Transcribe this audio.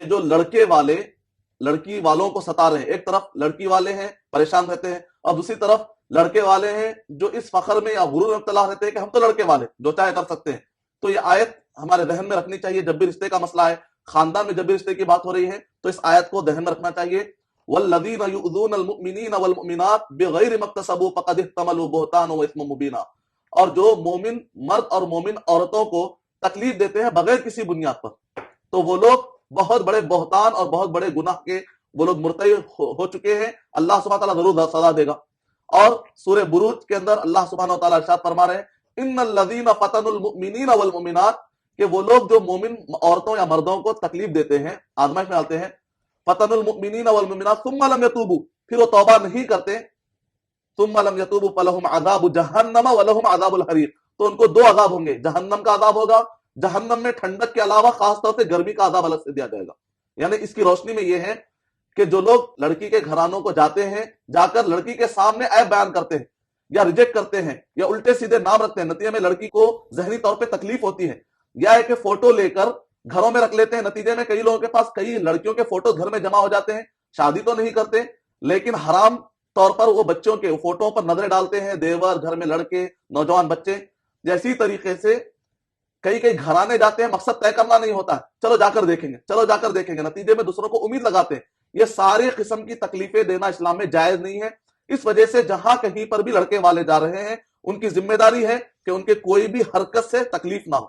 جو لڑکے والے لڑکی والوں کو ستا رہے ہیں، ایک طرف لڑکی والے ہیں پریشان رہتے ہیں، اور دوسری طرف لڑکے والے ہیں جو اس فخر میں یا غرور میں مبتلا رہتے ہیں کہ ہم تو لڑکے والے جو چاہے کر سکتے ہیں۔ تو یہ آیت ہمارے ذہن میں رکھنی چاہیے، جب بھی رشتے کا مسئلہ ہے، خاندان میں جب بھی رشتے کی بات ہو رہی ہے تو اس آیت کو ذہن میں رکھنا چاہیے۔ والذین یؤذون المؤمنین والمؤمنات بغیر ما اکتسبوا فقد احتملوا بہتانا واثما مبینا، اور جو مومن مرد اور مومن عورتوں کو تکلیف دیتے ہیں بغیر کسی بنیاد پر، تو وہ لوگ بہت بڑے بہتان اور بہت بڑے گناہ کے وہ لوگ مرتکب ہو چکے ہیں، اللہ سبحانہ تعالیٰ ضرور سزا دے گا۔ اور سورہ بروج کے اندر اللہ سبحانہ تعالیٰ ارشاد فرما رہے ہیں ان الذین فتنوا المؤمنین والمؤمنات، کہ وہ لوگ جو مومن عورتوں یا مردوں کو تکلیف دیتے ہیں، آزمائش میں ڈالتے ہیں، فتنوا المؤمنین والمؤمنات ثم لم یتوبوا، پھر وہ توبہ نہیں کرتے، ثم لم یتوبوا فلہم عذاب جہنم ولہم عذاب الحریق، تو ان کو دو عذاب ہوں گے، جہنم کا عذاب ہوگا، جہنم میں ٹھنڈک کے علاوہ خاص طور سے گرمی کا عذاب الگ سے دیا جائے گا۔ یعنی اس کی روشنی میں یہ ہے کہ جو لوگ لڑکی کے گھرانوں کو جاتے ہیں، جا کر لڑکی کے سامنے عیب بیان کرتے ہیں یا ریجیکٹ کرتے ہیں یا الٹے سیدھے نام رکھتے ہیں، نتیجے میں لڑکی کو ذہنی طور پہ تکلیف ہوتی ہے، یا ہے کہ فوٹو لے کر گھروں میں رکھ لیتے ہیں، نتیجے میں کئی لوگوں کے پاس کئی لڑکیوں کے فوٹو گھر میں جمع ہو جاتے ہیں، شادی تو نہیں کرتے لیکن حرام طور پر وہ بچوں کے فوٹو پر نظریں ڈالتے ہیں، دیور گھر میں لڑکے نوجوان بچے۔ جیسی طریقے سے کئی گھرانے جاتے ہیں، مقصد طے کرنا نہیں ہوتا ہے، چلو جا کر دیکھیں گے، چلو جا کر دیکھیں گے، نتیجے میں دوسروں کو امید لگاتے ہیں۔ یہ ساری قسم کی تکلیفیں دینا اسلام میں جائز نہیں ہے۔ اس وجہ سے جہاں کہیں پر بھی لڑکے والے جا رہے ہیں، ان کی ذمہ داری ہے کہ ان کے کوئی بھی حرکت سے تکلیف نہ ہو۔